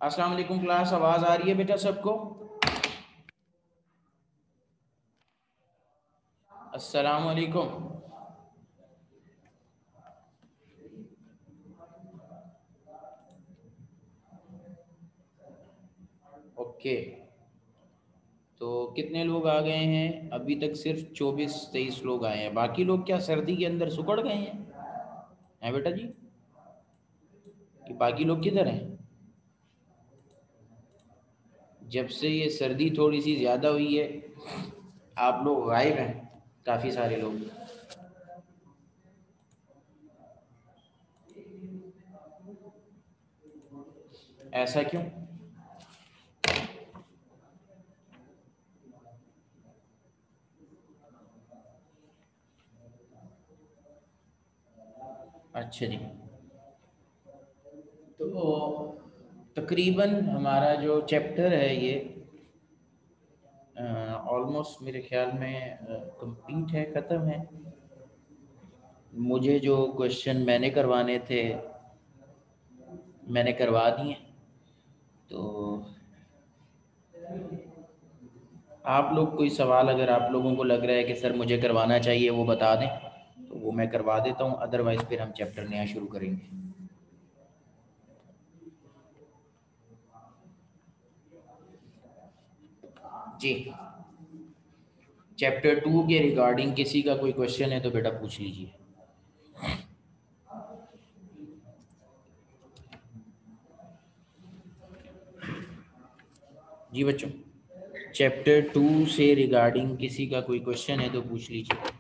अस्सलाम वालेकुम क्लास, आवाज़ आ रही है बेटा सबको? अस्सलाम वालेकुम। ओके, तो कितने लोग आ गए हैं? अभी तक सिर्फ 24-23 लोग आए हैं। बाकी लोग क्या सर्दी के अंदर सुकड़ गए हैं बेटा जी? कि बाकी लोग किधर हैं? जब से ये सर्दी थोड़ी सी ज़्यादा हुई है आप लोग गायब हैं, काफ़ी सारे लोग। ऐसा क्यों? अच्छा जी, तो तकरीबन हमारा जो चैप्टर है ये ऑलमोस्ट मेरे ख्याल में कंप्लीट है, ख़त्म है। मुझे जो क्वेश्चन मैंने करवाने थे मैंने करवा दिए। तो आप लोग कोई सवाल अगर आप लोगों को लग रहा है कि सर मुझे करवाना चाहिए वो बता दें, तो वो मैं करवा देता हूँ, अदरवाइज़ फिर हम चैप्टर नया शुरू करेंगे। जी, चैप्टर 2 के रिगार्डिंग किसी का कोई क्वेश्चन है तो बेटा पूछ लीजिए। जी बच्चों, चैप्टर 2 से रिगार्डिंग किसी का कोई क्वेश्चन है तो पूछ लीजिए।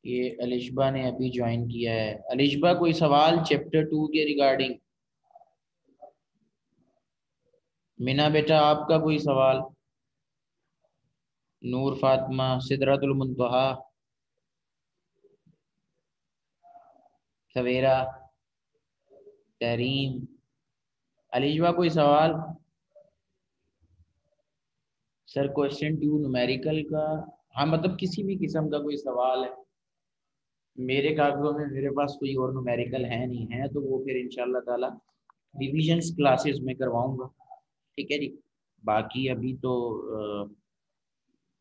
ये अलिशबा ने अभी ज्वाइन किया है। अलिशबा कोई सवाल चैप्टर 2 के रिगार्डिंग? मीना बेटा आपका कोई सवाल? नूर फातिमा, सिदरतुल मुंतहा, सवेरा, तहरीम, अलिशबा कोई सवाल? सर क्वेश्चन 2 न्यूमेरिकल का, हाँ मतलब किसी भी किस्म का कोई सवाल है। मेरे कागजों में मेरे पास कोई और न्यूमेरिकल है नहीं है, तो वो फिर इंशाल्लाह ताला रिविजन्स क्लासेस में करवाऊंगा। ठीक है जी। बाकी अभी तो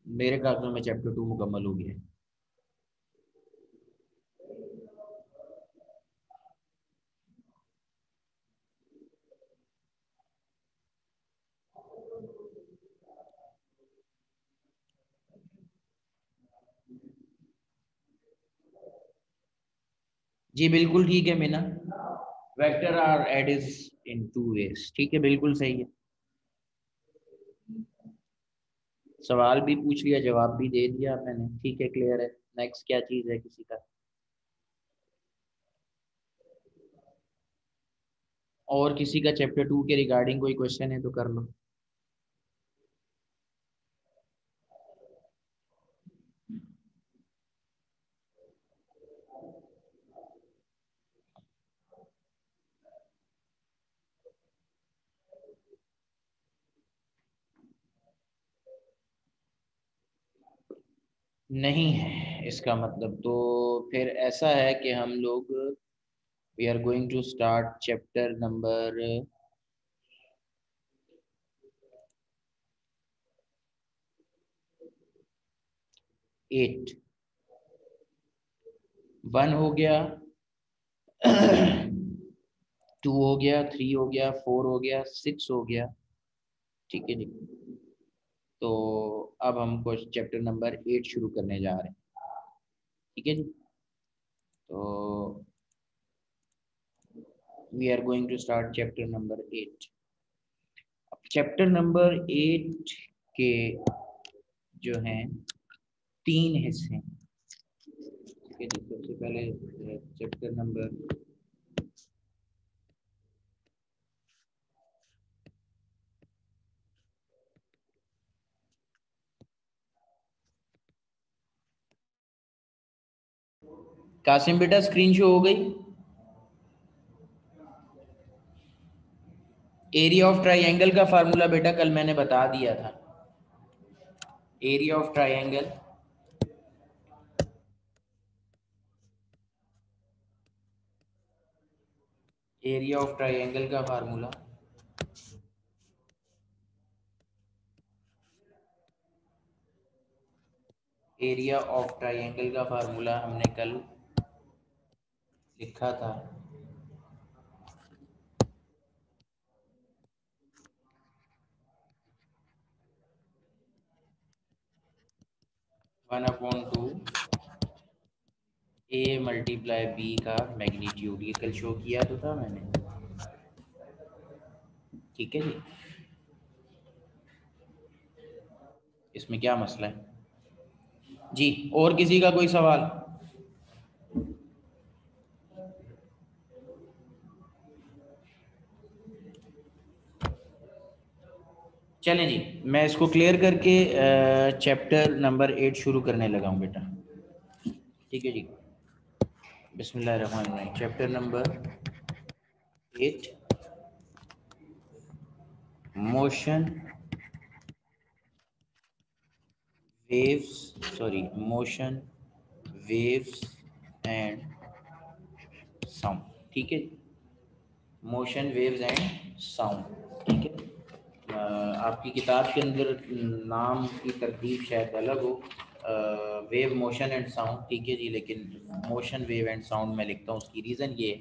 मेरे कागजों में चैप्टर 2 मुकम्मल हो गया है। जी बिल्कुल ठीक है Meena, vector are Aedes in two ways, ठीक है बिल्कुल सही है। सवाल भी पूछ लिया, जवाब भी दे दिया मैंने, ठीक है क्लियर है। नेक्स्ट क्या चीज़ है किसी का? और किसी का चैप्टर 2 के रिगार्डिंग कोई क्वेश्चन है तो कर लो। नहीं है इसका मतलब, तो फिर ऐसा है कि हम लोग we are going to start chapter number 8। 1 हो गया, 2 हो गया, 3 हो गया, 4 हो गया, 6 हो गया। ठीक है जी। तो अब हम चैप्टर नंबर 8 शुरू करने जा रहे हैं। ठीक है जी। तो we are going to start chapter number 8। Chapter number 8 के जो हैं 3 हिस्से हैं। ठीक है जी। सबसे पहले चैप्टर नंबर कासिम बेटा स्क्रीन शो हो गई? एरिया ऑफ ट्राइंगल का फार्मूला बेटा कल मैंने बता दिया था। एरिया ऑफ ट्राइंगल का फार्मूला एरिया ऑफ ट्राइंगल का फार्मूला हमने कल लिखा था। One upon two A multiply B का मैग्नीट्यूड, ये कल शो किया तो था मैंने। ठीक है जी, इसमें क्या मसला है जी? और किसी का कोई सवाल? चलें जी, मैं इसको क्लियर करके चैप्टर नंबर 8 शुरू करने लगा हूँ बेटा। ठीक है जी, बिस्मिल्लाहिर्रहमानिर्रहीम। Chapter number 8, motion waves, sorry motion waves and sound. ठीक है, मोशन वेव्स एंड साउंड। ठीक है, आपकी किताब के अंदर नाम की तरतीब शायद अलग हो, वेव मोशन एंड साउंड। ठीक है जी, लेकिन मोशन वेव एंड साउंड में लिखता हूँ। उसकी रीज़न ये है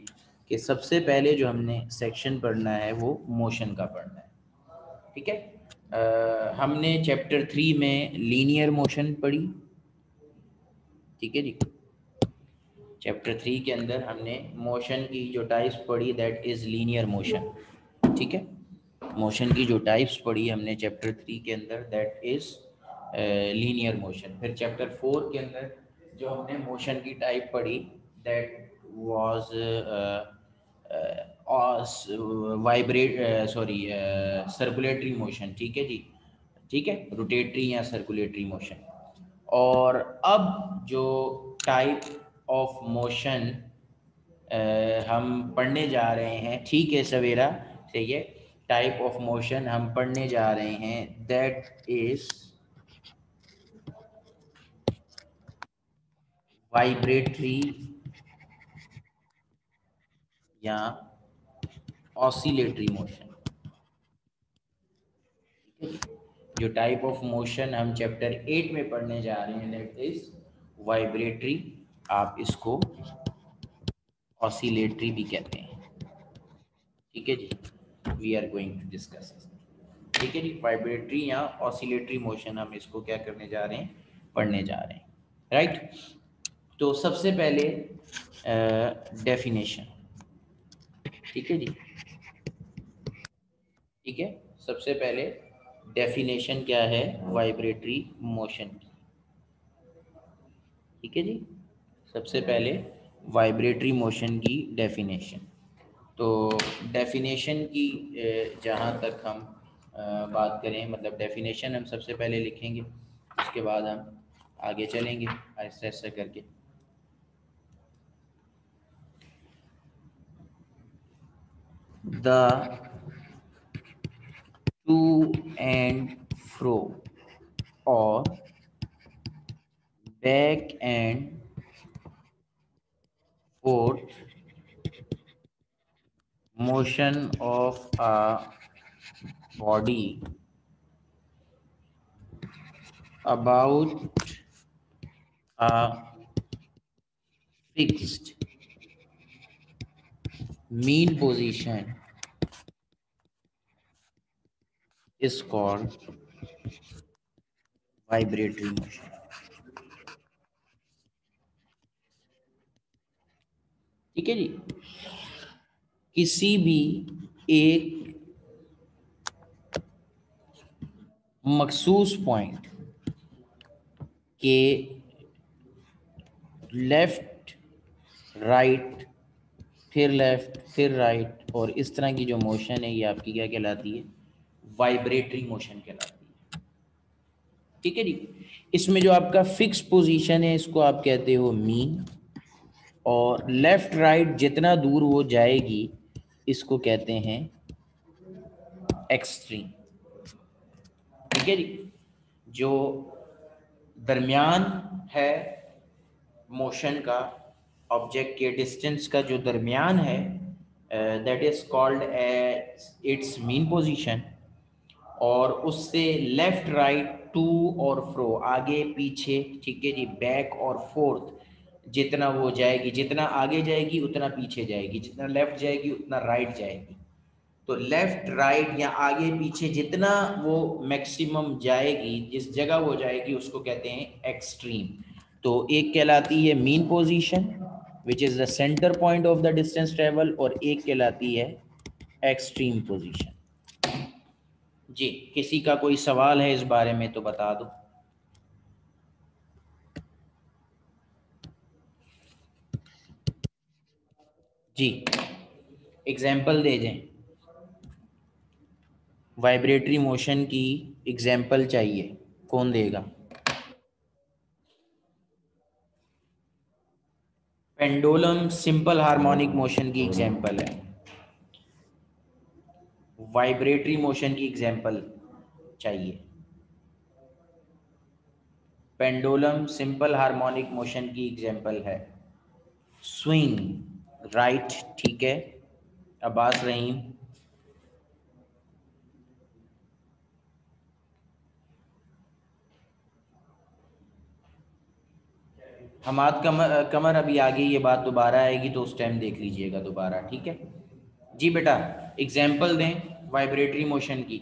कि सबसे पहले जो हमने सेक्शन पढ़ना है वो मोशन का पढ़ना है। ठीक है, हमने चैप्टर 3 में लीनियर मोशन पढ़ी। ठीक है जी, चैप्टर 3 के अंदर हमने मोशन की जो टाइप्स पढ़ी, दैट इज़ लीनियर मोशन। ठीक है, मोशन की जो टाइप्स पढ़ी हमने चैप्टर 3 के अंदर, दैट इज़ लीनियर मोशन। फिर चैप्टर 4 के अंदर जो हमने मोशन की टाइप पढ़ी, that was vibrate sorry circulatory motion. ठीक है जी, ठीक है, रोटेटरी या सर्कुलेटरी मोशन। और अब जो टाइप ऑफ मोशन हम पढ़ने जा रहे हैं, ठीक है सवेरा, सही है, टाइप ऑफ मोशन हम पढ़ने जा रहे हैं, दैट इज वाइब्रेटरी या ऑसिलेटरी मोशन। जो टाइप ऑफ मोशन हम चैप्टर 8 में पढ़ने जा रहे हैं, दैट इज वाइब्रेटरी, आप इसको ऑसिलेटरी भी कहते हैं। ठीक है जी, we are going to discuss. ठीक है जी, वाइब्रेटरी या ऑसिलेटरी मोशन हम इसको क्या करने जा रहे हैं, पढ़ने जा रहे हैं, राइट। तो सबसे पहले डेफिनेशन। ठीक है जी, ठीक है, सबसे पहले डेफिनेशन क्या है वाइब्रेटरी मोशन की। ठीक है जी, सबसे पहले वाइब्रेटरी मोशन की डेफिनेशन। तो डेफिनेशन की जहाँ तक हम बात करें, मतलब डेफिनेशन हम सबसे पहले लिखेंगे, उसके बाद हम आगे चलेंगे आहिस्ता आहिस्ता करके। The to and fro or back and forth motion of a body about a fixed mean position is called vibratory motion। ठीक है जी, किसी भी एक मखसूस पॉइंट के लेफ्ट राइट फिर लेफ्ट फिर राइट और इस तरह की जो मोशन है, ये आपकी क्या कहलाती है, वाइब्रेटरी मोशन कहलाती है। ठीक है जी, इसमें जो आपका फिक्स पोजीशन है, इसको आप कहते हो मीन। और लेफ्ट राइट जितना दूर वो जाएगी इसको कहते हैं एक्सट्रीम। ठीक है जी। जो दरमियान है मोशन का, ऑब्जेक्ट के डिस्टेंस का जो दरमियान है, that is called as its mean position. और उससे लेफ्ट राइट टू और फ्रो, आगे पीछे, ठीक है जी, बैक और फोर्थ, जितना वो जाएगी, जितना आगे जाएगी उतना पीछे जाएगी, जितना लेफ्ट जाएगी उतना राइट जाएगी। तो लेफ्ट राइट या आगे पीछे जितना वो मैक्सिमम जाएगी, जिस जगह वो जाएगी उसको कहते हैं एक्सट्रीम। तो एक कहलाती है mean position which is the centre point of the distance travel, और एक कहलाती है एक्सट्रीम पोजीशन। जी, किसी का कोई सवाल है इस बारे में तो बता दो। जी, एग्जाम्पल दे दें, वाइब्रेटरी मोशन की एग्जाम्पल चाहिए, कौन देगा? पेंडुलम सिंपल हार्मोनिक मोशन की एग्जाम्पल है, वाइब्रेटरी मोशन की एग्जाम्पल चाहिए। पेंडुलम सिंपल हार्मोनिक मोशन की एग्जाम्पल है स्विंग, राइट, ठीक है। अब्बास रहीम, हमाद कमर, कमर अभी आगे ये बात दोबारा आएगी तो उस टाइम देख लीजिएगा दोबारा, ठीक है जी बेटा। एग्जाम्पल दें वाइब्रेटरी मोशन की।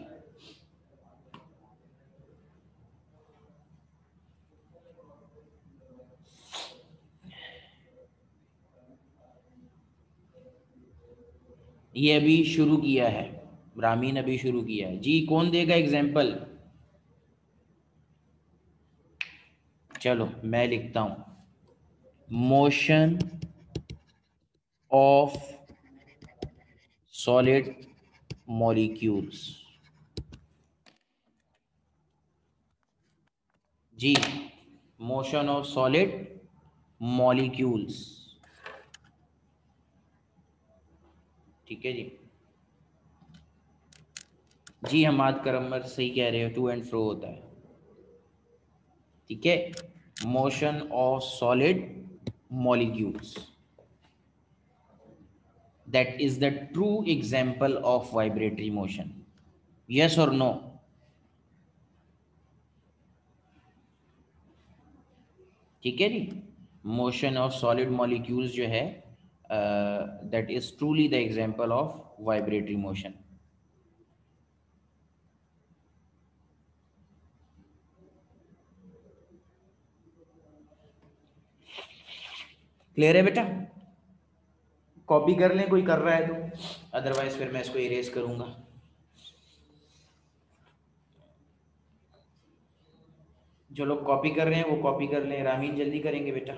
ये अभी शुरू किया है, रामीन अभी शुरू किया है जी, कौन देगा एग्जाम्पल? चलो मैं लिखता हूं, मोशन ऑफ सॉलिड मॉलिक्यूल्स। जी, मोशन ऑफ सॉलिड मॉलिक्यूल्स, ठीक है जी। जी हमाद करमर सही कह रहे हो, टू एंड फ्रो होता है, ठीक है। Motion of solid molecules, that is the true example of vibratory motion, yes और नो? ठीक है जी। मोशन ऑफ सॉलिड मॉलिक्यूल्स जो है, that is truly the example of vibratory motion. Clear है बेटा? कॉपी कर लें कोई कर रहा है तो, अदरवाइज फिर मैं इसको इरेज करूंगा। जो लोग कॉपी कर रहे हैं वो कॉपी कर लें, रामीन जल्दी करेंगे बेटा।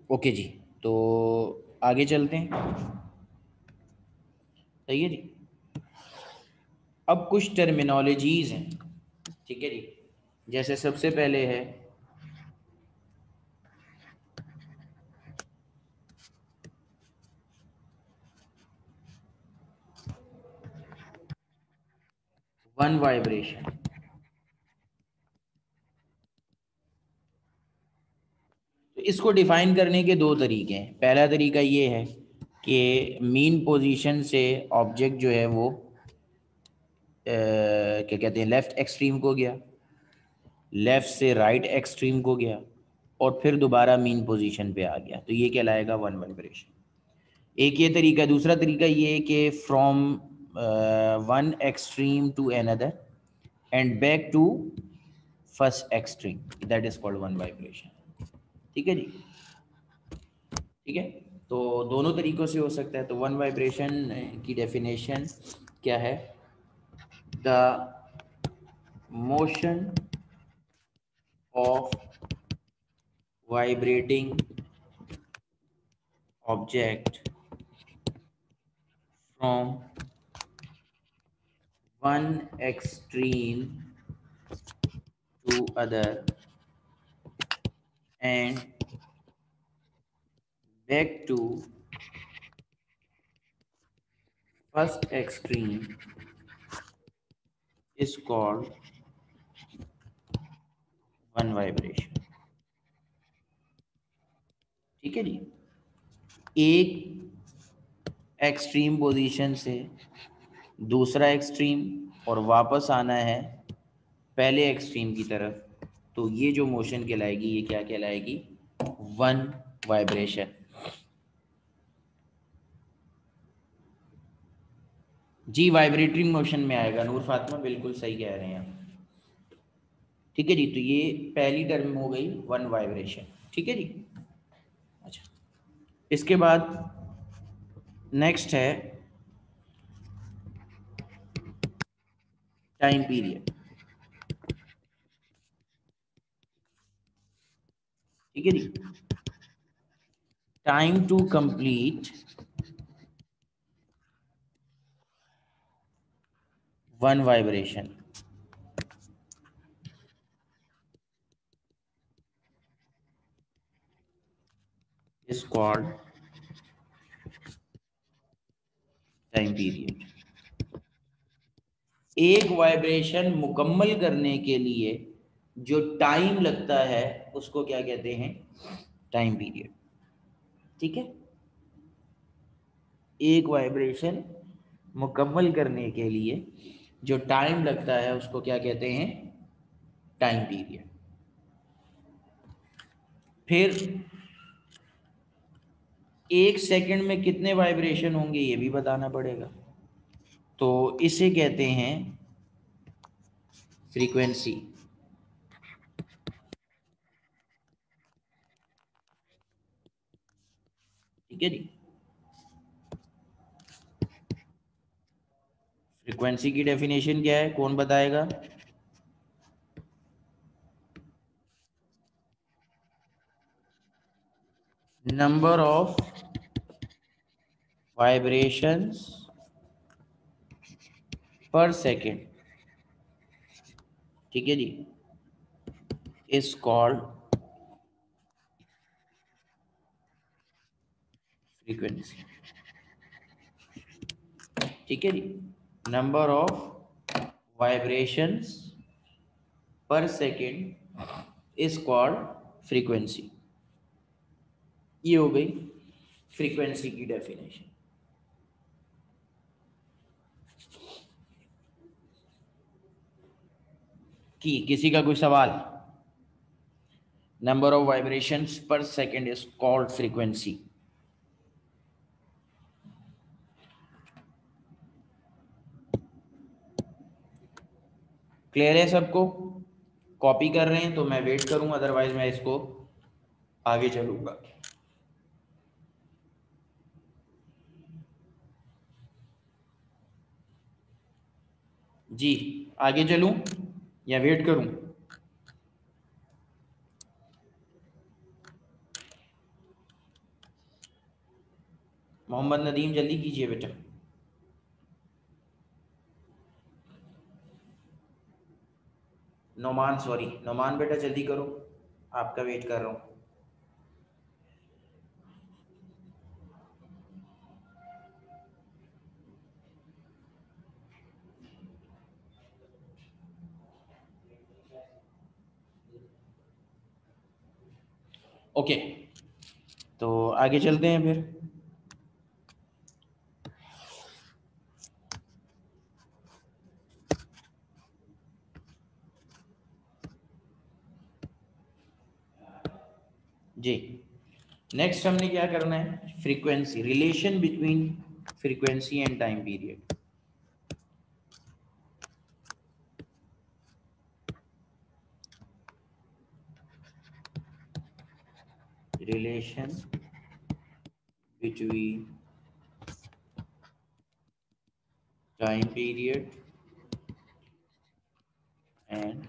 ओके जी, तो आगे चलते हैं, सही है जी। अब कुछ टर्मिनोलॉजीज हैं, ठीक है जी। जैसे सबसे पहले है वन वाइब्रेशन। तो इसको डिफाइन करने के दो तरीके हैं। पहला तरीका ये है कि मीन पोजीशन से ऑब्जेक्ट जो है वो क्या कहते हैं, लेफ्ट एक्सट्रीम को गया, लेफ्ट से राइट एक्सट्रीम को गया, और फिर दोबारा मीन पोजीशन पे आ गया, तो ये कहलाएगा वन वाइब्रेशन। एक ये तरीका। दूसरा तरीका ये है कि from one extreme to another and back to first extreme, that is called one vibration। ठीक है जी, ठीक है। तो दोनों तरीकों से हो सकता है। तो वन वाइब्रेशन की डेफिनेशन क्या है? The motion of vibrating object from one extreme to other and back to first extreme is called one vibration। ठीक है जी। एक एक्सट्रीम पोजीशन से दूसरा एक्सट्रीम और वापस आना है पहले एक्सट्रीम की तरफ, तो ये जो मोशन कहलाएगी, ये क्या कहलाएगी? One vibration. जी, वाइब्रेटरी मोशन में आएगा। नूर फातिमा बिल्कुल सही कह रहे हैं आप। ठीक है जी, तो ये पहली टर्म हो गई वन वाइब्रेशन। ठीक है जी। अच्छा, इसके बाद नेक्स्ट है टाइम पीरियड। ठीक है जी। Time to complete one vibration is called time period. एक वाइब्रेशन मुकम्मल करने के लिए जो टाइम लगता है उसको क्या कहते हैं? Time period. ठीक है। एक वाइब्रेशन मुकम्मल करने के लिए जो टाइम लगता है उसको क्या कहते हैं? Time period. फिर एक सेकंड में कितने वाइब्रेशन होंगे ये भी बताना पड़ेगा। तो इसे कहते हैं फ्रीक्वेंसी। ठीक है जी। फ्रीक्वेंसी की डेफिनेशन क्या है, कौन बताएगा? नंबर ऑफ वाइब्रेशंस पर सेकेंड, ठीक है जी, इज कॉल्ड फ्रीक्वेंसी। ठीक है जी। नंबर ऑफ वाइब्रेशंस पर सेकेंड इज कॉल्ड फ्रीक्वेंसी। ये हो गई फ्रीक्वेंसी की डेफिनेशन। की किसी का कोई सवाल? नंबर ऑफ वाइब्रेशंस पर second is called frequency. Clear है सबको? कॉपी कर रहे हैं तो मैं वेट करूंगा, अदरवाइज मैं इसको आगे चलूंगा। जी, आगे चलूं या वेट करूं? मोहम्मद नदीम जल्दी कीजिए बेटा। नोमान, सॉरी नोमान बेटा जल्दी करो, आपका वेट कर रहा हूं। ओके, तो आगे चलते हैं फिर। जी, नेक्स्ट हमने क्या करना है? Frequency, relation between frequency and time period. relation between time period and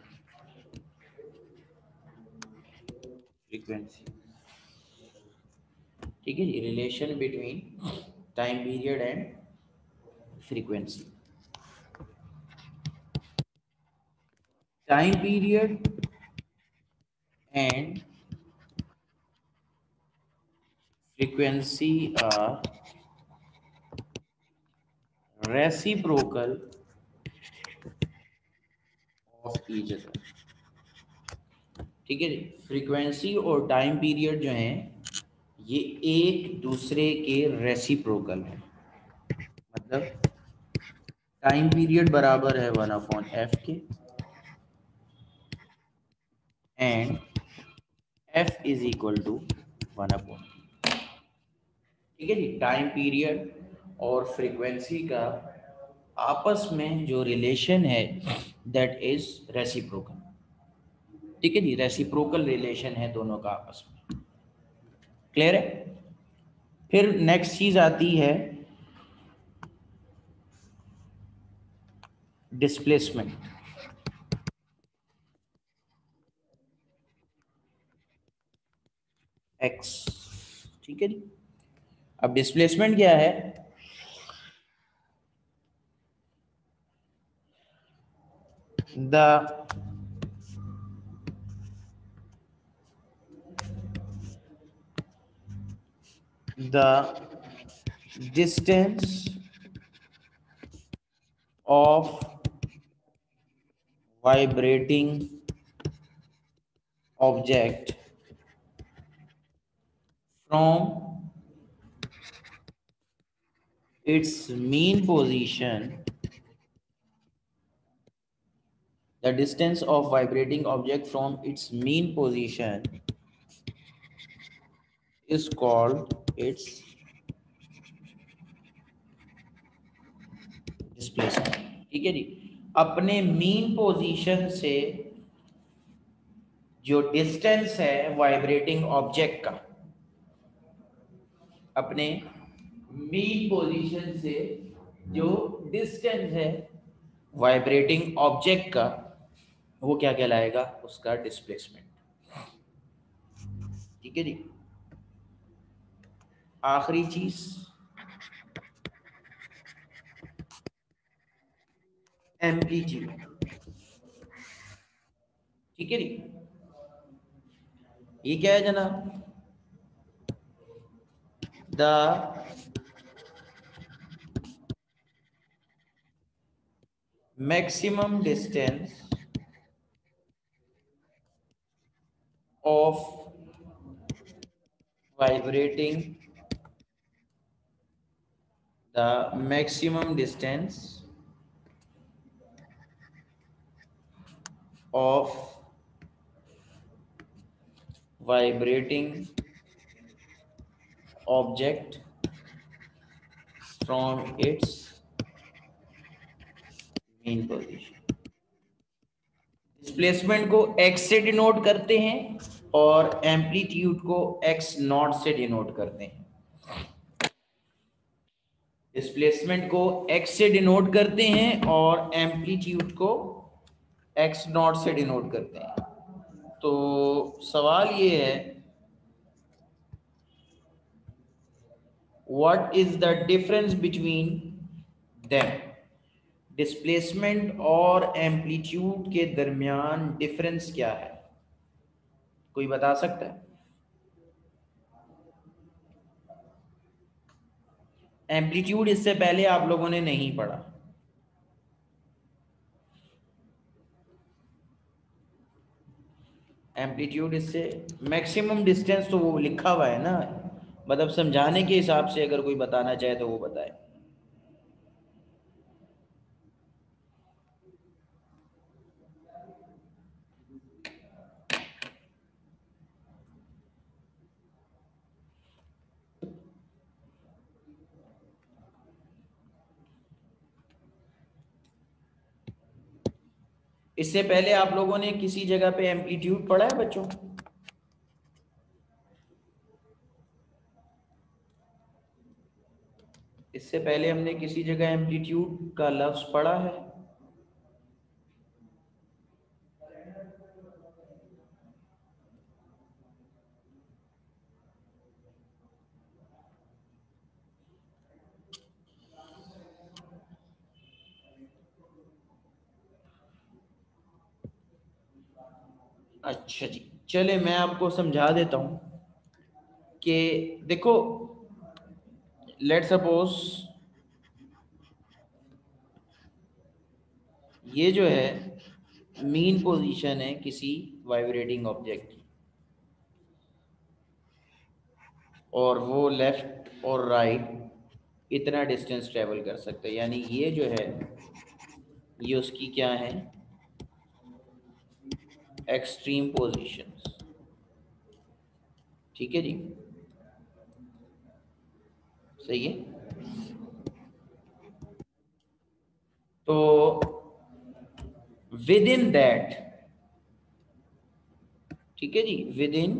frequency। ठीक है जी, relation between time period and frequency. Time period and frequency are reciprocal of each other। ठीक है जी, फ्रीक्वेंसी और टाइम पीरियड जो हैं ये एक दूसरे के रेसिप्रोकल है। मतलब टाइम पीरियड बराबर है 1/f के and f is equal to 1/। ठीक है जी, टाइम पीरियड और फ्रीक्वेंसी का आपस में जो रिलेशन है दैट इज रेसिप्रोकल। ठीक है जी, रेसिप्रोकल रिलेशन है दोनों का आपस में। क्लियर है? फिर नेक्स्ट चीज आती है डिस्प्लेसमेंट। एक्स। ठीक है जी, अब डिस्प्लेसमेंट क्या है? The the distance of vibrating object from its mean position, the distance of vibrating object from its mean position is called its displacement। ठीक है जी, अपने मीन पोजीशन से जो डिस्टेंस है वाइब्रेटिंग ऑब्जेक्ट का, अपने मीन पोजीशन से जो डिस्टेंस है वाइब्रेटिंग ऑब्जेक्ट का, वो क्या कहलाएगा? उसका डिस्प्लेसमेंट। ठीक है जी, आखिरी चीज एम्पलीट्यूड। ठीक है जी, ये क्या है जनाब? The maximum distance of vibrating, the maximum distance of vibrating object from its mean position। Displacement को x से डिनोट करते हैं और एम्पलीट्यूड को x नॉट से डिनोट करते हैं। डिस्प्लेसमेंट को x से डिनोट करते हैं और एम्पलीट्यूड को x नॉट से डिनोट करते हैं। तो सवाल ये है, what is the difference between them? Displacement और एम्पलीट्यूड के दरमियान डिफरेंस क्या है? कोई बता सकता है? एम्पलीट्यूड इससे पहले आप लोगों ने नहीं पढ़ा। एम्पलीट्यूड इससे मैक्सिमम डिस्टेंस तो वो लिखा हुआ है ना, मतलब समझाने के हिसाब से अगर कोई बताना चाहे तो वो बताए। इससे पहले आप लोगों ने किसी जगह पे एम्पलीट्यूड पढ़ा है बच्चों? इससे पहले हमने किसी जगह एम्पलीट्यूड का लफ्ज पढ़ा है? अच्छा जी, चले मैं आपको समझा देता हूं कि देखो, लेट सपोज ये जो है मीन पोजीशन है किसी वाइब्रेटिंग ऑब्जेक्ट की, और वो लेफ्ट और राइट इतना डिस्टेंस ट्रेवल कर सकते हैं, यानी ये जो है ये उसकी क्या है, एक्सट्रीम पोजीशंस। ठीक है जी, सही है। तो विद इन दैट, ठीक है जी, विद इन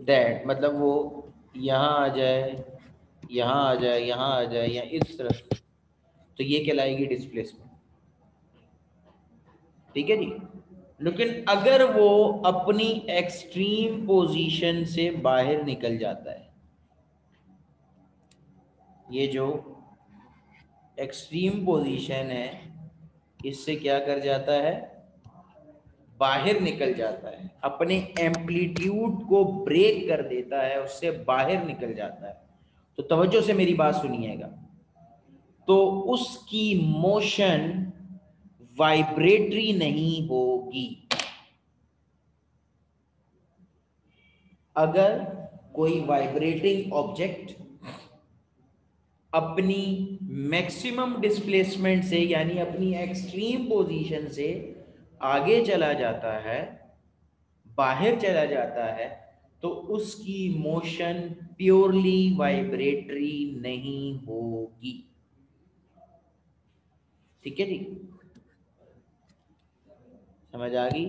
दैट मतलब वो यहाँ आ जाए, यहाँ आ जाए, यहाँ आ जाए, या इस तरफ, तो ये कहलाएगी डिस्प्लेसमेंट। ठीक है जी। लेकिन अगर वो अपनी एक्सट्रीम पोजीशन से बाहर निकल जाता है, ये जो एक्सट्रीम पोजीशन है इससे क्या कर जाता है, बाहर निकल जाता है, अपने एम्पलीट्यूड को ब्रेक कर देता है, उससे बाहर निकल जाता है, तो तवज्जो से मेरी बात सुनिएगा, तो उसकी मोशन वाइब्रेटरी नहीं होगी। अगर कोई वाइब्रेटिंग ऑब्जेक्ट अपनी मैक्सिमम डिस्प्लेसमेंट से यानी अपनी एक्सट्रीम पोजीशन से आगे चला जाता है, बाहर चला जाता है, तो उसकी मोशन प्योरली वाइब्रेटरी नहीं होगी। ठीक है जी, समझ आ गई?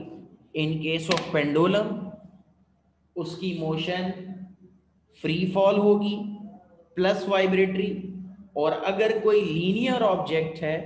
इन केस ऑफ पेंडुलम उसकी मोशन फ्री फॉल होगी प्लस वाइब्रेटरी। और अगर कोई लीनियर ऑब्जेक्ट है,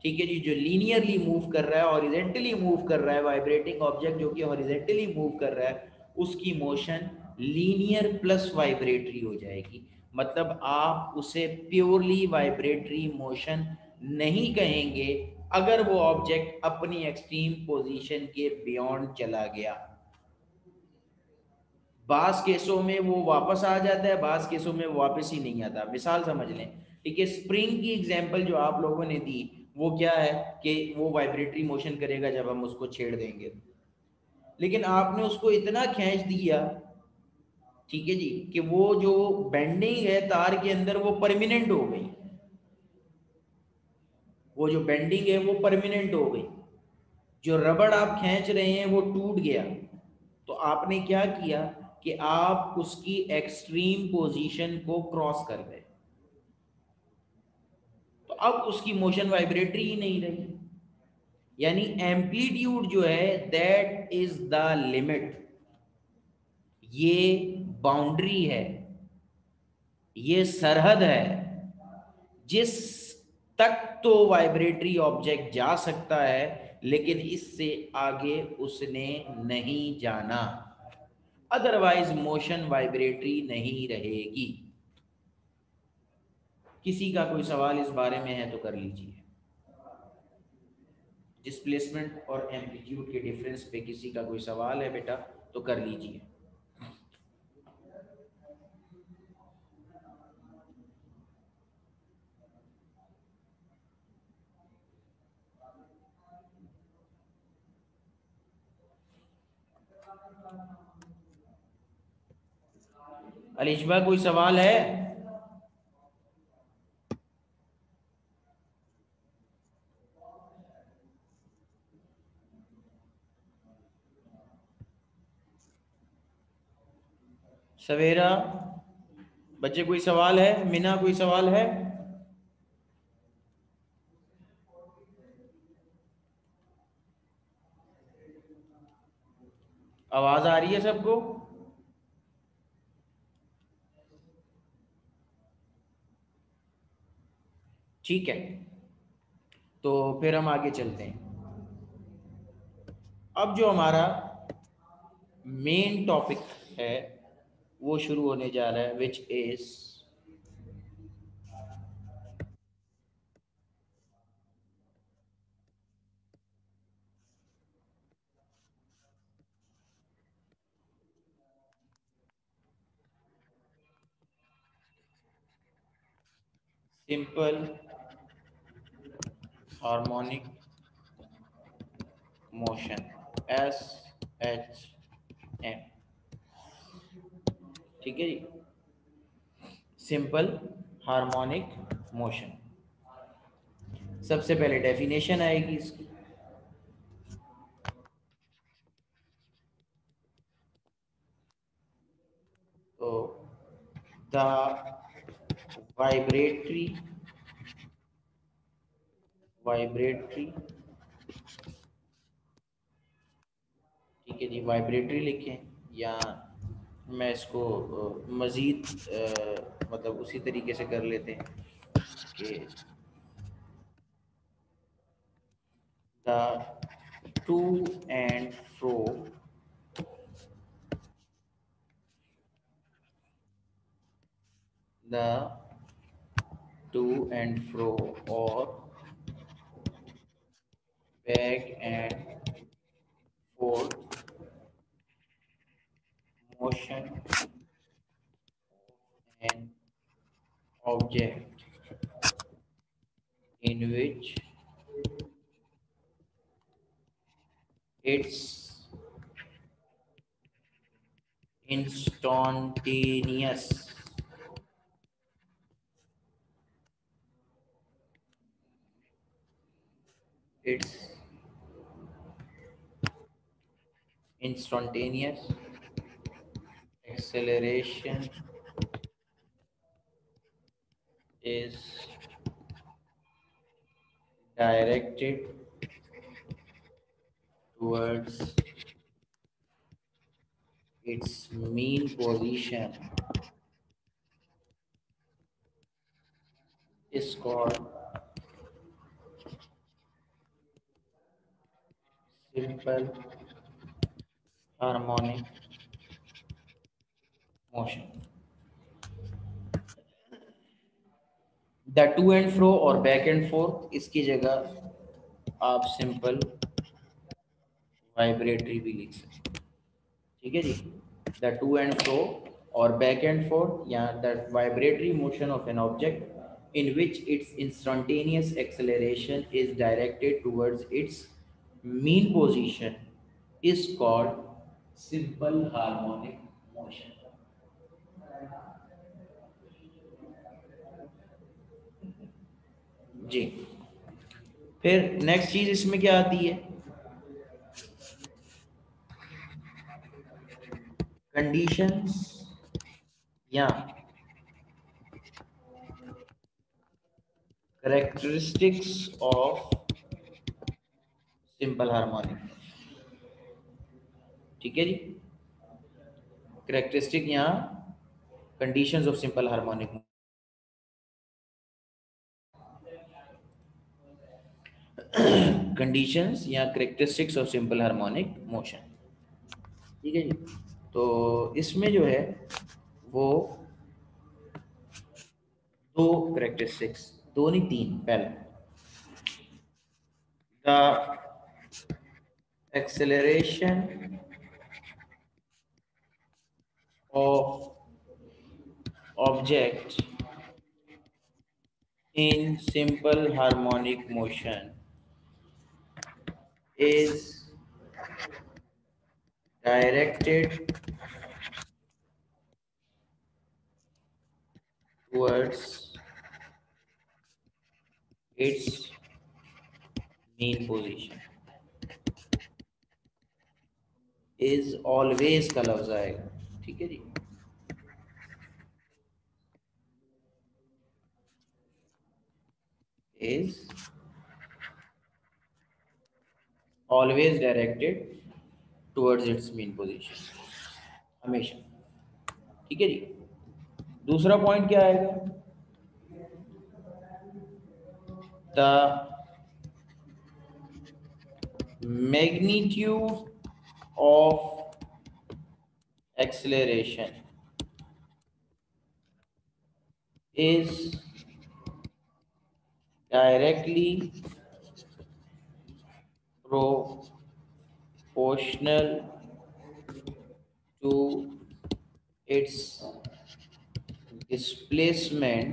ठीक है जी, जो लीनियरली मूव कर रहा है, हॉरिजेंटली मूव कर रहा है, वाइब्रेटिंग ऑब्जेक्ट जो कि हॉरिजेंटली मूव कर रहा है, उसकी मोशन लीनियर प्लस वाइब्रेटरी हो जाएगी। मतलब आप उसे प्योरली वाइब्रेटरी मोशन नहीं कहेंगे अगर वो ऑब्जेक्ट अपनी एक्सट्रीम पोजीशन के बियॉन्ड चला गया। बास केसों में वो वापस आ जाता है, बास केसों में वो वापस ही नहीं आता। मिसाल समझ लें, ठीक है, स्प्रिंग की एग्जांपल जो आप लोगों ने दी वो क्या है कि वो वाइब्रेटरी मोशन करेगा जब हम उसको छेड़ देंगे, लेकिन आपने उसको इतना खींच दिया, ठीक है जी, कि वो जो बेंडिंग है तार के अंदर वो परमानेंट हो गई, वो जो बेंडिंग है वो परमानेंट हो गई, जो रबड़ आप खींच रहे हैं वो टूट गया। तो आपने क्या किया कि आप उसकी एक्सट्रीम पोजीशन को क्रॉस कर गए, तो अब उसकी मोशन वाइब्रेटरी ही नहीं रही। यानी एम्पलीट्यूड जो है दैट इज द लिमिट, ये बाउंड्री है, ये सरहद है जिस तक तो वाइब्रेटरी ऑब्जेक्ट जा सकता है, लेकिन इससे आगे उसने नहीं जाना, अदरवाइज मोशन वाइब्रेटरी नहीं रहेगी। किसी का कोई सवाल इस बारे में है तो कर लीजिए। डिस्प्लेसमेंट और एम्पलीट्यूड के डिफरेंस पे किसी का कोई सवाल है बेटा तो कर लीजिए। अलिशबा कोई सवाल है? सवेरा, बच्चे कोई सवाल है? मीना कोई सवाल है? आवाज आ रही है सबको? ठीक है, तो फिर हम आगे चलते हैं। अब जो हमारा मेन टॉपिक है वो शुरू होने जा रहा है, which is simple harmonic motion, SHM। ठीक है जी, सिंपल हार्मोनिक मोशन। सबसे पहले डेफिनेशन आएगी इसकी। तो द वाइब्रेटरी वाइब्रेटरी ठीक है जी, वाइब्रेटरी लिखें, या मैं इसको मज़ीद मतलब उसी तरीके से कर लेते हैं कि the to and fro the to and fro or back and forth motion an object in which it's instantaneous it's instantaneous acceleration is directed towards its mean position is called simple harmonic motion। The to and fro और back and fourth, इसकी जगह आप simple vibratory भी लिख सकते हैं। ठीक है जी, द टू एंड फ्रो और बैक एंड फोर्थ, या the vibratory motion of an object in which its instantaneous acceleration is directed towards its mean position is called simple harmonic motion. जी, फिर नेक्स्ट चीज इसमें क्या आती है, कंडीशंस या करेक्टरिस्टिक्स ऑफ सिंपल हार्मोनिक। ठीक है जी, करेक्टरिस्टिक या conditions of simple harmonic, conditions या characteristics of simple harmonic motion. ठीक है जी, तो इसमें जो है वो दो करेक्टरिस्टिक्स, दो नहीं तीन, पहले the acceleration of object in simple harmonic motion is directed towards its mean position। is always का लफ्ज आएगा। ठीक है जी, is always directed towards its mean position, हमेशा। ठीक है जी, दूसरा पॉइंट क्या आएगा, the magnitude of acceleration is directly proportional to its displacement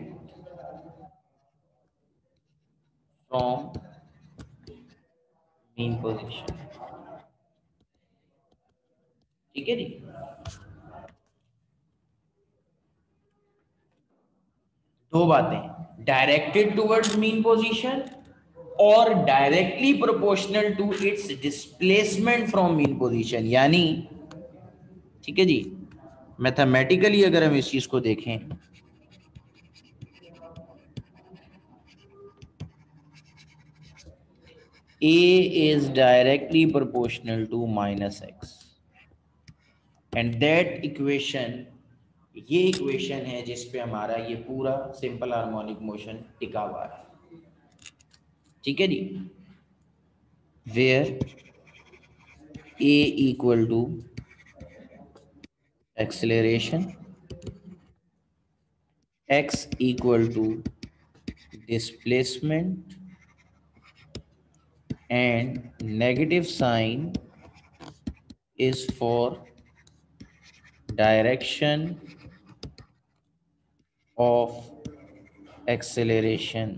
from mean position। ठीक है जी। दो बातें, डायरेक्टेड टुवर्ड्स मीन पोजीशन और directly proportional to its displacement from mean position. यानी ठीक है जी, मैथमेटिकली अगर हम इस चीज को देखें, A is directly proportional to -x and that equation, ये इक्वेशन है जिस पे हमारा ये पूरा सिंपल हार्मोनिक मोशन टिका हुआ है। ठीक है जी, where A equal to acceleration, x equal to displacement and negative sign is for direction of acceleration।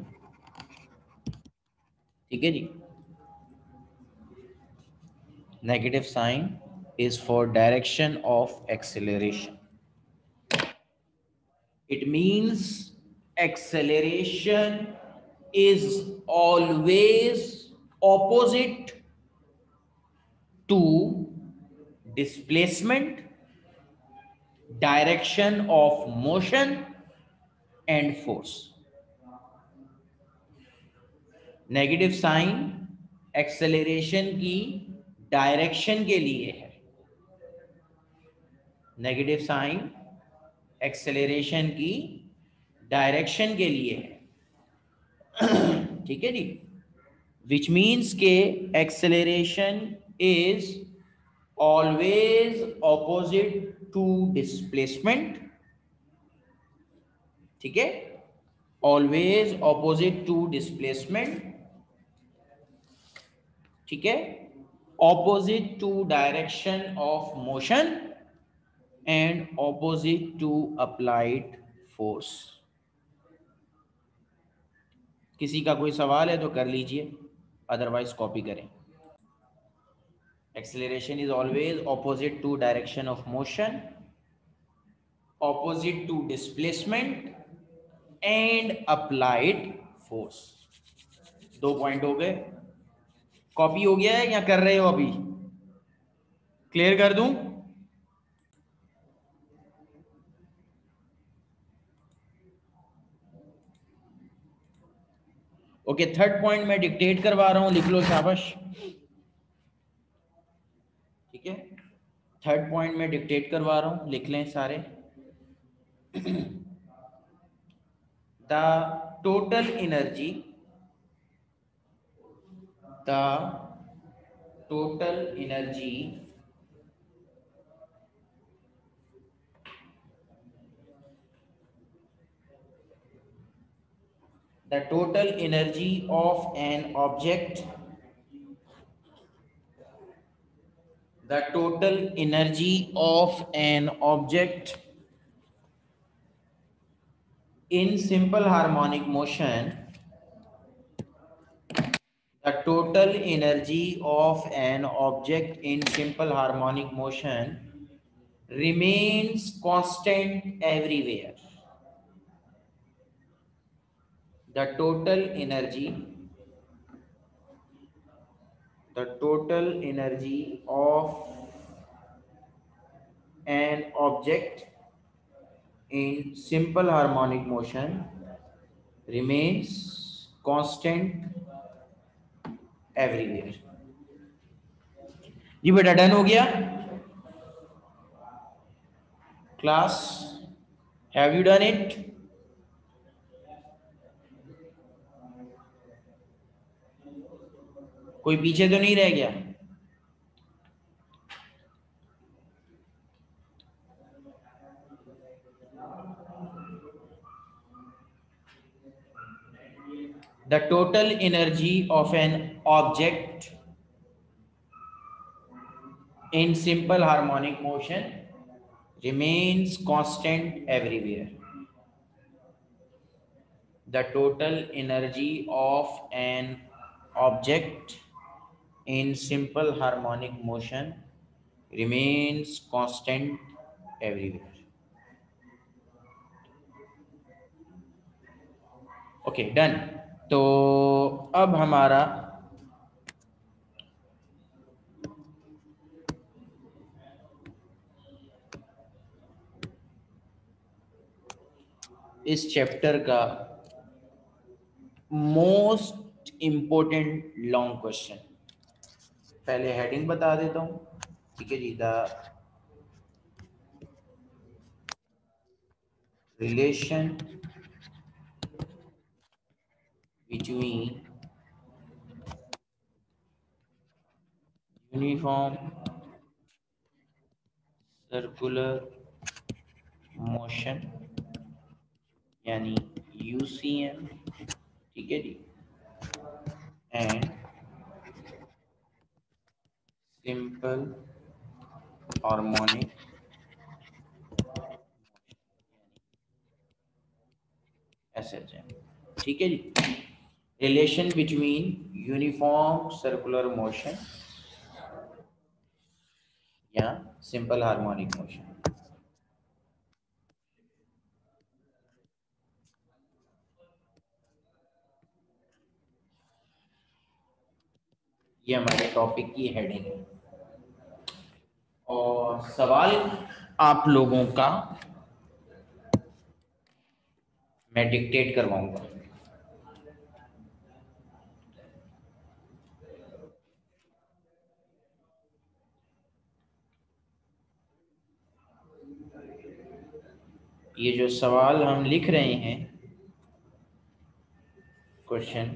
ठीक है जी, negative sign is for direction of acceleration। It means acceleration is always opposite to displacement, direction of motion and force। Negative sign acceleration की direction के लिए है, negative sign acceleration की direction के लिए है। ठीक है जी, विच मीन्स के acceleration is always opposite to displacement. ठीक है, ऑलवेज ऑपोजिट टू डिस्प्लेसमेंट। ठीक है, opposite to direction of motion and opposite to applied force. किसी का कोई सवाल है तो कर लीजिए, अदरवाइज कॉपी करें। Acceleration is always opposite to direction of motion, opposite to displacement and applied force. 2 point हो गए। कॉपी हो गया है या कर रहे हो अभी? क्लियर कर दूं? ओके, थर्ड पॉइंट मैं डिक्टेट करवा रहा हूं, लिख लो, शाबाश। ठीक है, थर्ड पॉइंट में डिक्टेट करवा रहा हूं, लिख लें सारे। The total energy, the total energy the total energy of an object, the total energy of an object in simple harmonic motion, the total energy of an object in simple harmonic motion remains constant everywhere। The total energy, the total energy of an object in simple harmonic motion remains constant everywhere। जी बेटा, done हो गया class? Have you done it? कोई पीछे तो नहीं रह गया? The total energy of an object in simple harmonic motion remains constant everywhere. The total energy of an object in simple harmonic motion remains constant everywhere. Okay done. तो अब हमारा इस चैप्टर का मोस्ट इम्पोर्टेंट लॉन्ग क्वेश्चन, पहले heading बता देता हूँ, ठीक है जी। The relation between uniform circular motion यानी यूसीएम, ठीक है जी, एंड सिंपल हार्मोनिक एसएचएम, ठीक है जी। Relation between uniform circular motion या सिंपल हार्मोनिक मोशन। ये हमारे टॉपिक की हेडिंग है और सवाल आप लोगों का मैं डिक्टेट करवाऊंगा। ये जो सवाल हम लिख रहे हैं क्वेश्चन,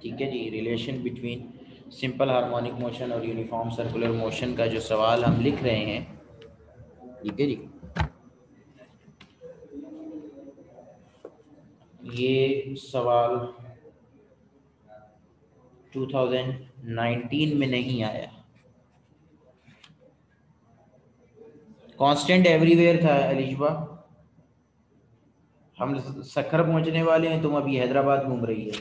ठीक है जी, relation between simple harmonic motion और यूनिफॉर्म सर्कुलर मोशन का जो सवाल हम लिख रहे हैं, ठीक है जी, ये सवाल 2019 में नहीं आया, कांस्टेंट एवरीवेयर था एलिशबा। हम सखर पहुंचने वाले हैं, तुम अभी हैदराबाद घूम रही है।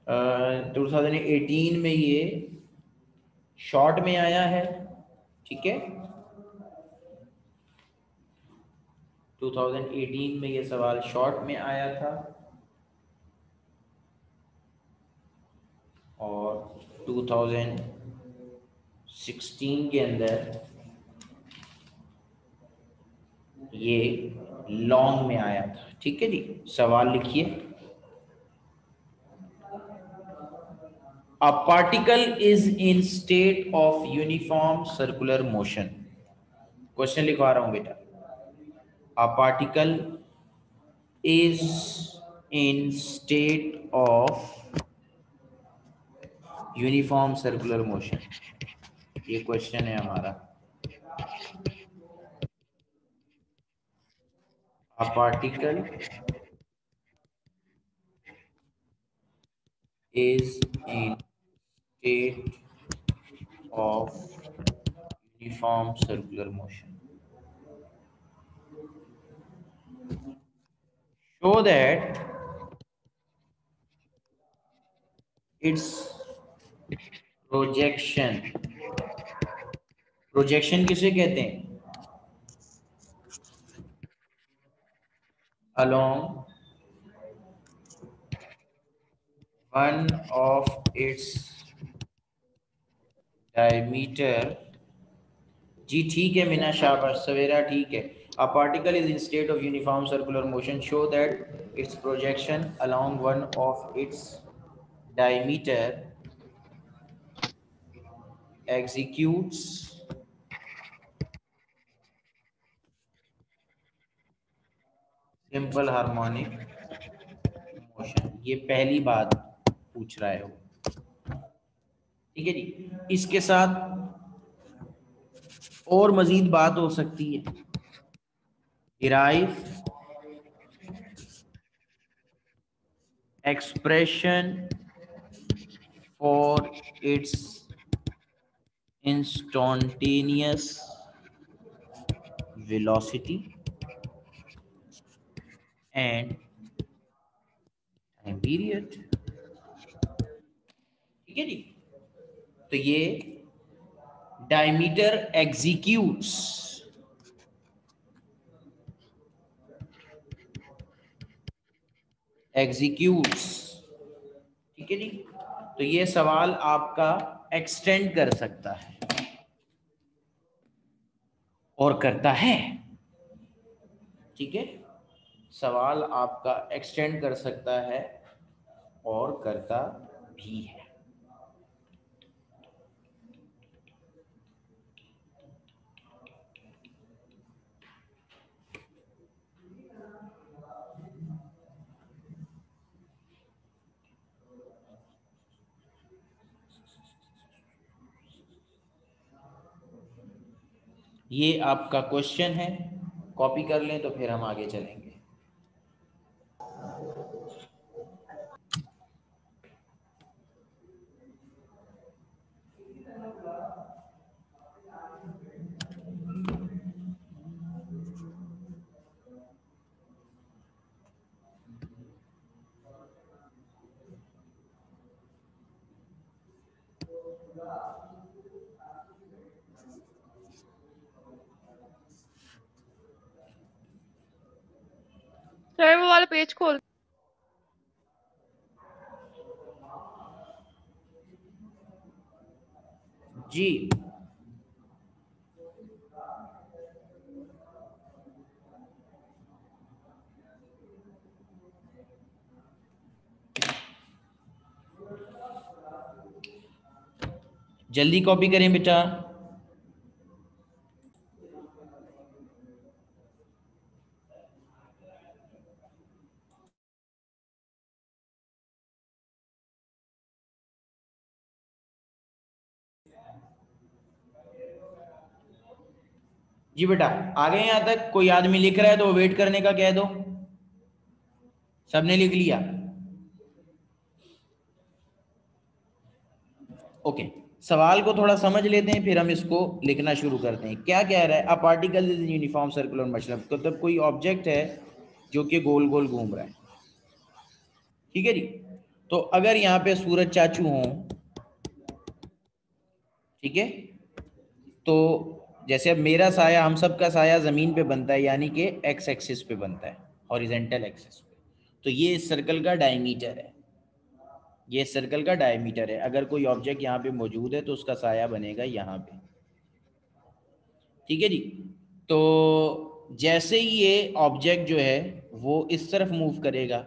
uh, 2018 में ये शॉर्ट में आया है, ठीक है। 2018 में ये सवाल शॉर्ट में आया था और 2016 के अंदर ये लॉन्ग में आया था, ठीक है जी। सवाल लिखिए, a particle is in state of uniform circular motion. Question लिखवा रहा हूं बेटा, a particle is in state of uniform circular motion, ये क्वेश्चन है हमारा। A particle is in state of uniform circular motion. Show that its projection, projection किसे कहते हैं? Along one of its diameter, जी ठीक है मीना, शाबाश सवेरा, ठीक है। A particle is in state of uniform circular motion. Show that its projection along one of its diameter executes simple harmonic motion, ये पहली बात पूछ रहा है वो। ठीक है जी, इसके साथ और मजीद बात हो सकती है, derive expression for its instantaneous velocity and time period। ठीक है जी, तो ये डायमीटर एग्जीक्यूट्स। ठीक है जी, तो ये सवाल आपका एक्सटेंड कर सकता है और करता है। ठीक है, सवाल आपका एक्सटेंड कर सकता है और करता भी है। ये आपका क्वेश्चन है, कॉपी कर लें तो फिर हम आगे चलेंगे। सर वो वाला पेज खोल। जी, जल्दी कॉपी करें बेटा। जी बेटा, आ गए यहाँ तक? कोई आदमी लिख रहा है तो वेट करने का कह दो। सबने लिख लिया? ओके, सवाल को थोड़ा समझ लेते हैं फिर हम इसको लिखना शुरू करते हैं। क्या कह रहा है? A particle is uniform circular motion, मतलब कोई ऑब्जेक्ट है जो कि गोल गोल घूम रहा है। ठीक है जी, तो अगर यहाँ पे सूरज चाचू हों, ठीक है, तो जैसे अब मेरा साया, हम सबका साया जमीन पे बनता है, यानी कि एक्स एक्सिस पे बनता है, हॉरिजेंटल एक्सिस पे। तो ये इस सर्कल का डायमीटर है, ये सर्कल का डायमीटर है। अगर कोई ऑब्जेक्ट यहाँ पे मौजूद है तो उसका साया बनेगा यहाँ पे। ठीक है जी, तो जैसे ही ये ऑब्जेक्ट जो है वो इस तरफ मूव करेगा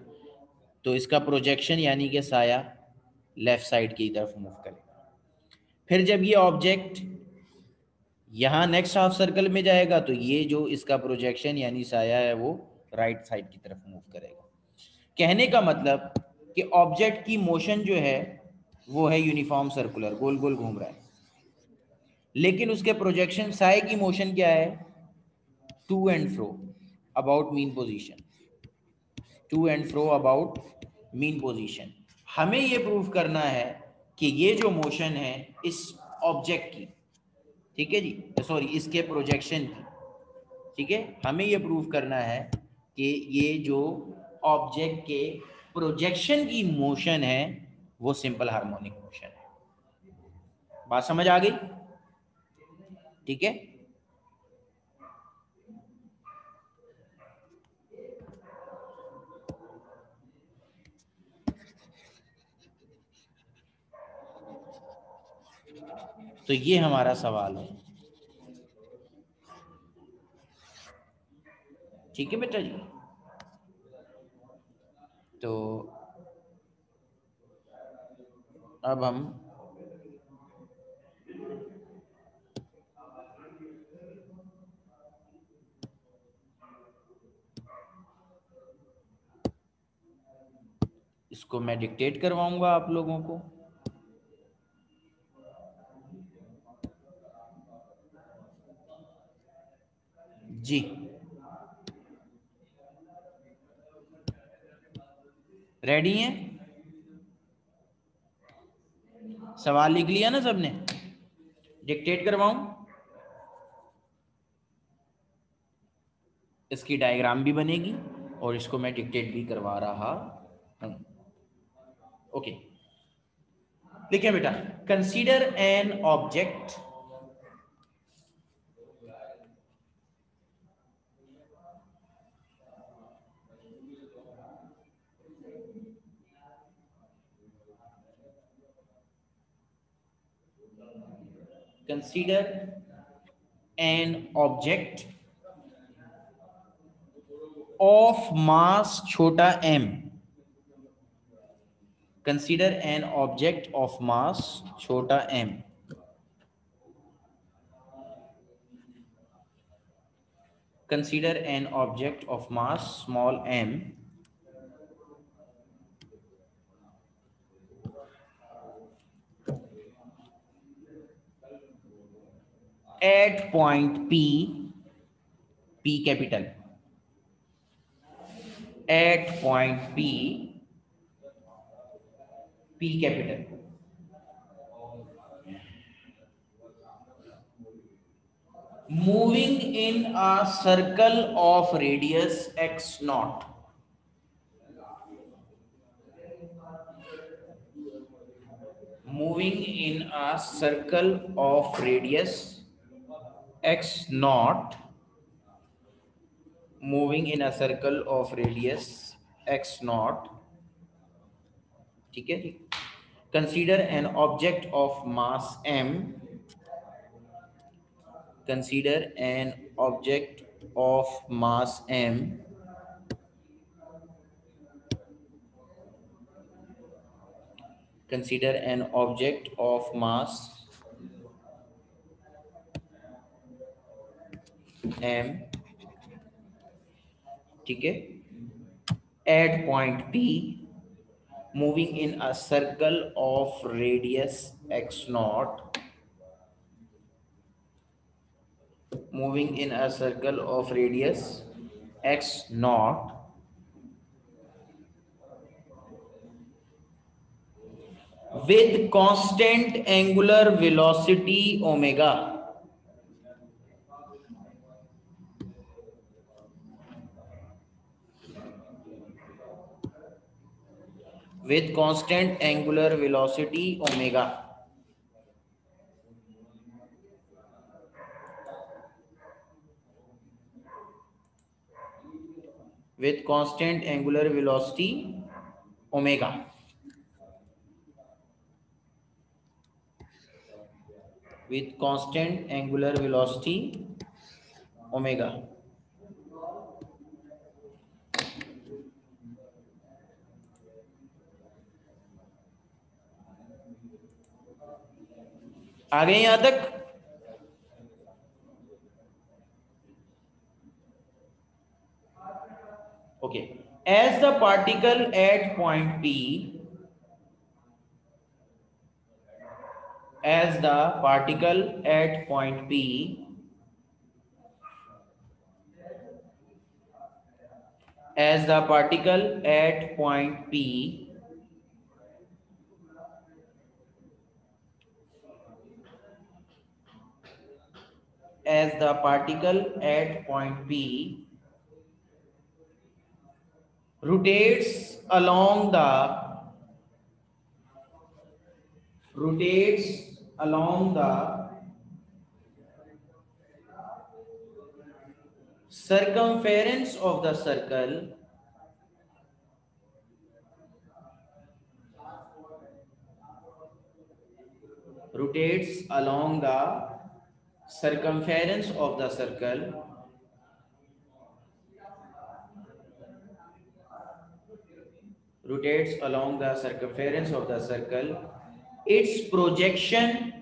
तो इसका प्रोजेक्शन यानी कि साया लेफ्ट साइड की तरफ मूव करेगा। फिर जब ये ऑब्जेक्ट यहाँ नेक्स्ट हाफ सर्कल में जाएगा तो ये जो इसका प्रोजेक्शन यानी साया है वो राइट साइड की तरफ मूव करेगा। कहने का मतलब कि ऑब्जेक्ट की मोशन जो है वो है यूनिफॉर्म सर्कुलर, गोल गोल घूम रहा है, लेकिन उसके प्रोजेक्शन साए की मोशन क्या है? To and fro about mean position, to and fro about mean position. हमें ये प्रूव करना है कि ये जो मोशन है इस ऑब्जेक्ट की, ठीक है जी, सॉरी इसके प्रोजेक्शन की, ठीक है, हमें ये प्रूव करना है कि ये जो ऑब्जेक्ट के प्रोजेक्शन की मोशन है वो सिंपल हार्मोनिक मोशन है। बात समझ आ गई? ठीक है, तो ये हमारा सवाल है। ठीक है बेटा जी, तो अब हम इसको मैं डिक्टेट करवाऊंगा आप लोगों को। जी रेडी हैं? सवाल लिख लिया ना सबने? डिक्टेट करवाऊं? इसकी डायग्राम भी बनेगी और इसको मैं डिक्टेट भी करवा रहा हूं। ओके, देखिए बेटा, consider an object consider an object of mass छोटा m. Consider an object of mass छोटा m. Consider an object of mass small m at point P, P capital, at point P, P capital, moving in a circle of radius x naught. Moving in a circle of radius x naught. Moving in a circle of radius x naught. ठीक है जी? Consider an object of mass m. Consider an object of mass m consider an object of mass m, ठीक है, at point P, moving in a circle of radius x naught, moving in a circle of radius x naught, with constant angular velocity omega. With constant angular velocity omega. With constant angular velocity omega. With constant angular velocity omega. आ गए यहां तक? Okay, as the particle at point P, as the particle at point P as the particle at point P as the particle at point P rotates along the circumference of the circle, rotates along the circumference of the circle, rotates along the circumference of the circle, its projection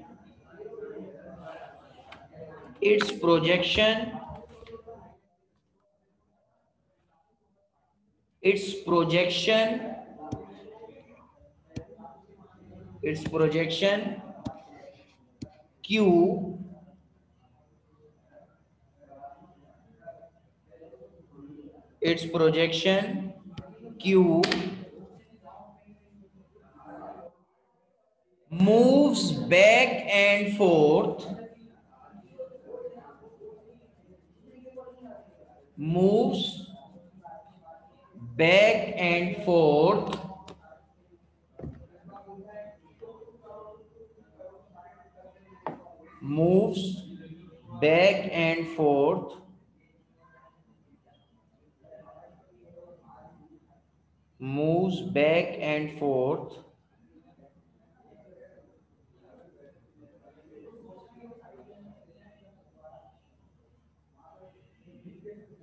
its projection Q moves back and forth moves back and forth moves back and forth moves back and forth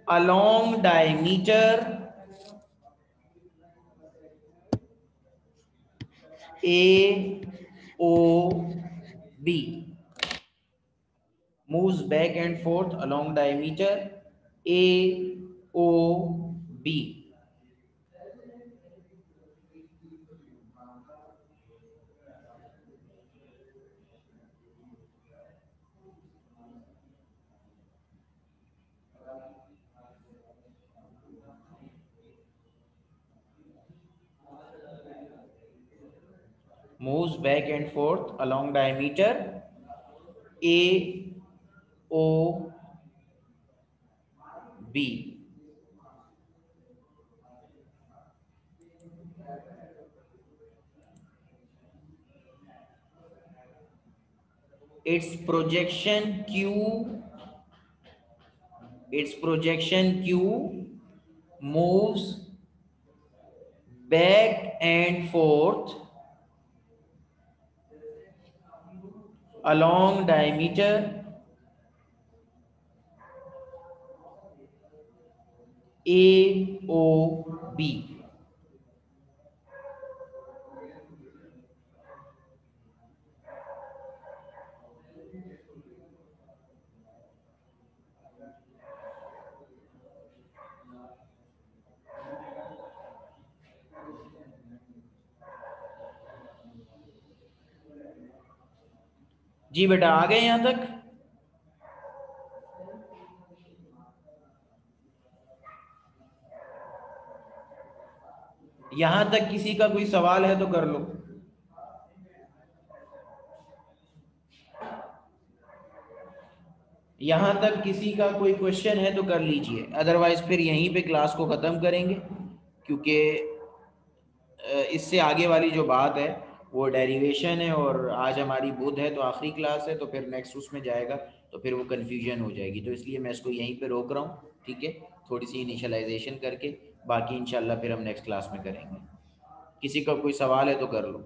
along diameter AOB, moves back and forth along diameter AOB. Moves back and forth along diameter AOB. Its projection Q moves back and forth along diameter AOB. जी बेटा आ गए यहां तक? यहां तक किसी का कोई सवाल है तो कर लो। यहां तक किसी का कोई क्वेश्चन है तो कर लीजिए, अदरवाइज फिर यहीं पे क्लास को ख़त्म करेंगे, क्योंकि इससे आगे वाली जो बात है वो डेरिवेशन है और आज हमारी बुध है तो आखिरी क्लास है, तो फिर नेक्स्ट उसमें जाएगा तो फिर वो कन्फ्यूजन हो जाएगी, तो इसलिए मैं इसको यहीं पे रोक रहा हूँ। ठीक है, थोड़ी सी इनिशियलाइजेशन करके बाकी इंशाल्लाह फिर हम नेक्स्ट क्लास में करेंगे। किसी का कोई सवाल है तो कर लो।